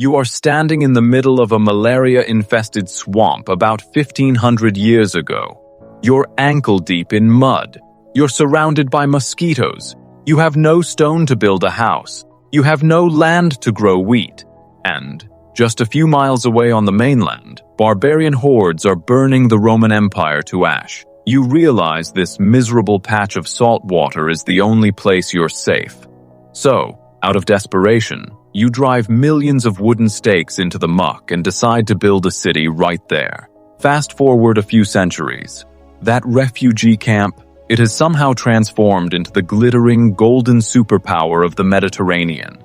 You are standing in the middle of a malaria-infested swamp about 1500 years ago. You're ankle-deep in mud. You're surrounded by mosquitoes. You have no stone to build a house. You have no land to grow wheat. And, just a few miles away on the mainland, barbarian hordes are burning the Roman Empire to ash. You realize this miserable patch of salt water is the only place you're safe. So, out of desperation, you drive millions of wooden stakes into the muck and decide to build a city right there. Fast forward a few centuries. That refugee camp, it has somehow transformed into the glittering golden superpower of the Mediterranean.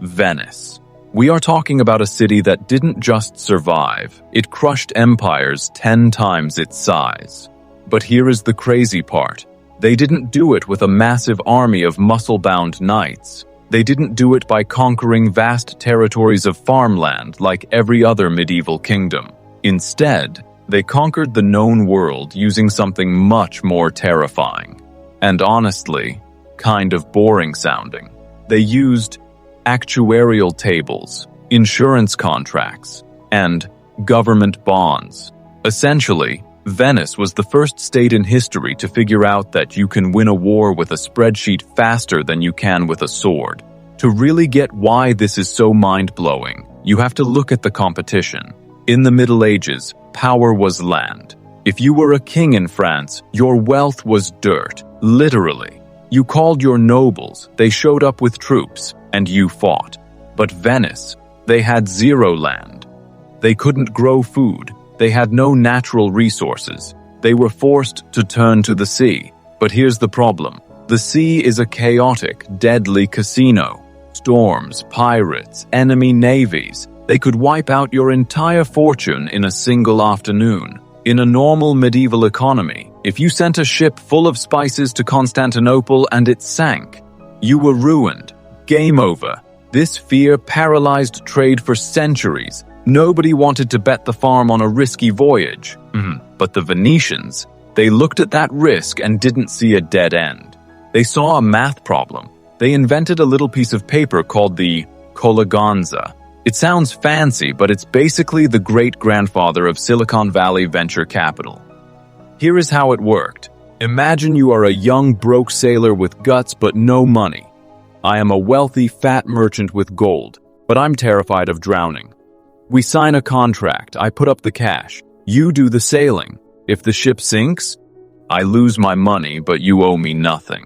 Venice. We are talking about a city that didn't just survive, it crushed empires 10 times its size. But here is the crazy part. They didn't do it with a massive army of muscle-bound knights. They didn't do it by conquering vast territories of farmland like every other medieval kingdom. Instead, they conquered the known world using something much more terrifying. And honestly, kind of boring sounding. They used actuarial tables, insurance contracts, and government bonds. Essentially, Venice was the first state in history to figure out that you can win a war with a spreadsheet faster than you can with a sword. To really get why this is so mind-blowing, you have to look at the competition. In the Middle Ages, power was land. If you were a king in France, your wealth was dirt, literally. You called your nobles, they showed up with troops, and you fought. But Venice, they had zero land. They couldn't grow food. They had no natural resources. They were forced to turn to the sea. But here's the problem. The sea is a chaotic, deadly casino. Storms, pirates, enemy navies. They could wipe out your entire fortune in a single afternoon. In a normal medieval economy, if you sent a ship full of spices to Constantinople and it sank, you were ruined. Game over. This fear paralyzed trade for centuries. Nobody wanted to bet the farm on a risky voyage. But the Venetians, they looked at that risk and didn't see a dead end. They saw a math problem. They invented a little piece of paper called the colleganza. It sounds fancy, but it's basically the great-grandfather of Silicon Valley venture capital. Here is how it worked. Imagine you are a young, broke sailor with guts but no money. I am a wealthy, fat merchant with gold, but I'm terrified of drowning. We sign a contract, I put up the cash. You do the sailing. If the ship sinks, I lose my money, but you owe me nothing.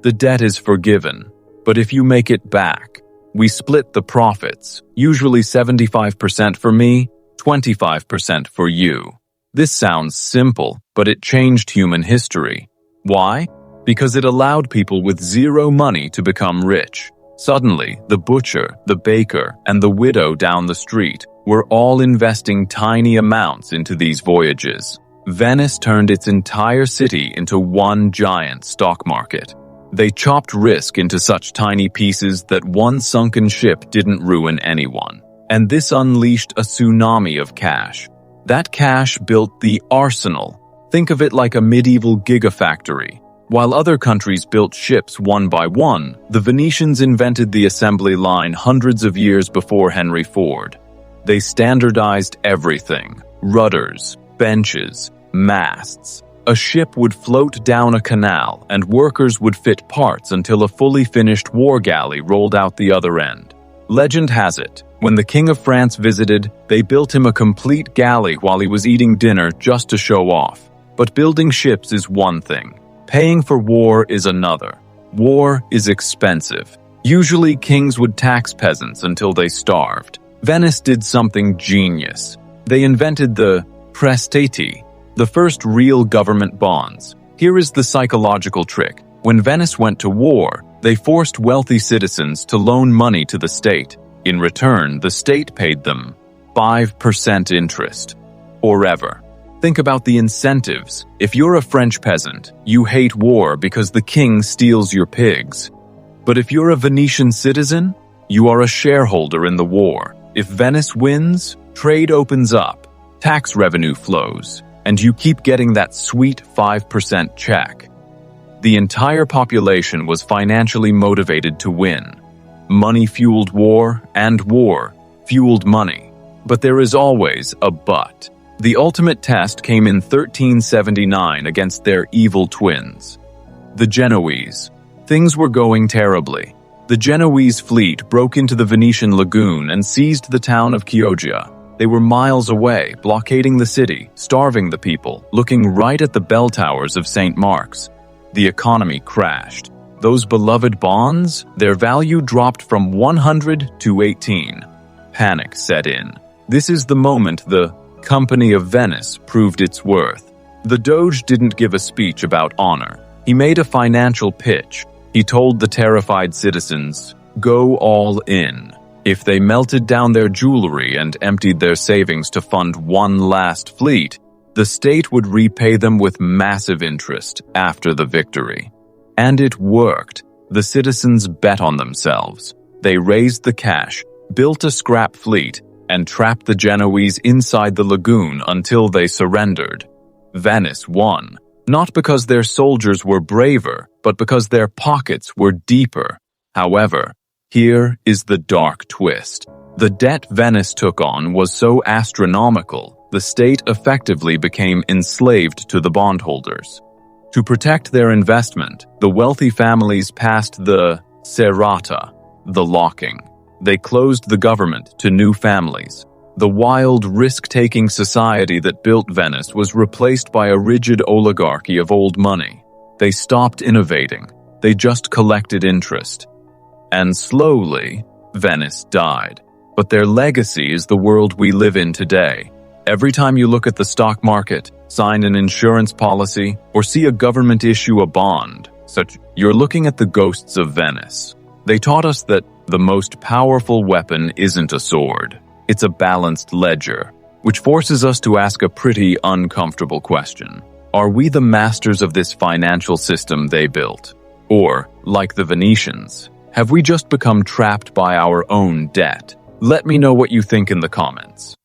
The debt is forgiven, but if you make it back, we split the profits, usually 75% for me, 25% for you. This sounds simple, but it changed human history. Why? Because it allowed people with zero money to become rich. Suddenly, the butcher, the baker, and the widow down the street were all investing tiny amounts into these voyages. Venice turned its entire city into one giant stock market. They chopped risk into such tiny pieces that one sunken ship didn't ruin anyone. And this unleashed a tsunami of cash. That cash built the arsenal. Think of it like a medieval gigafactory. While other countries built ships one by one, the Venetians invented the assembly line hundreds of years before Henry Ford. They standardized everything: rudders, benches, masts. A ship would float down a canal, and workers would fit parts until a fully finished war galley rolled out the other end. Legend has it, when the King of France visited, they built him a complete galley while he was eating dinner just to show off. But building ships is one thing. Paying for war is another. War is expensive. Usually kings would tax peasants until they starved. Venice did something genius. They invented the prestati, the first real government bonds. Here is the psychological trick. When Venice went to war, they forced wealthy citizens to loan money to the state. In return, the state paid them 5% interest. Forever. Think about the incentives. If you're a French peasant, you hate war because the king steals your pigs. But if you're a Venetian citizen, you are a shareholder in the war. If Venice wins, trade opens up, tax revenue flows, and you keep getting that sweet 5% check. The entire population was financially motivated to win. Money fueled war, and war fueled money. But there is always a but. The ultimate test came in 1379 against their evil twins, the Genoese. Things were going terribly. The Genoese fleet broke into the Venetian lagoon and seized the town of Chioggia. They were miles away, blockading the city, starving the people, looking right at the bell towers of St. Mark's. The economy crashed. Those beloved bonds, their value dropped from 100 to 18. Panic set in. This is the moment the Company of Venice proved its worth. The Doge didn't give a speech about honor. He made a financial pitch. He told the terrified citizens, "Go all in." If they melted down their jewelry and emptied their savings to fund one last fleet, the state would repay them with massive interest after the victory. And it worked. The citizens bet on themselves. They raised the cash, built a scrap fleet, and trapped the Genoese inside the lagoon until they surrendered. Venice won, not because their soldiers were braver, but because their pockets were deeper. However, here is the dark twist. The debt Venice took on was so astronomical, the state effectively became enslaved to the bondholders. To protect their investment, the wealthy families passed the serrata, the locking. They closed the government to new families. The wild, risk-taking society that built Venice was replaced by a rigid oligarchy of old money. They stopped innovating. They just collected interest. And slowly, Venice died. But their legacy is the world we live in today. Every time you look at the stock market, sign an insurance policy, or see a government issue a bond, you're looking at the ghosts of Venice. They taught us that the most powerful weapon isn't a sword. It's a balanced ledger, which forces us to ask a pretty uncomfortable question. Are we the masters of this financial system they built? Or, like the Venetians, have we just become trapped by our own debt? Let me know what you think in the comments.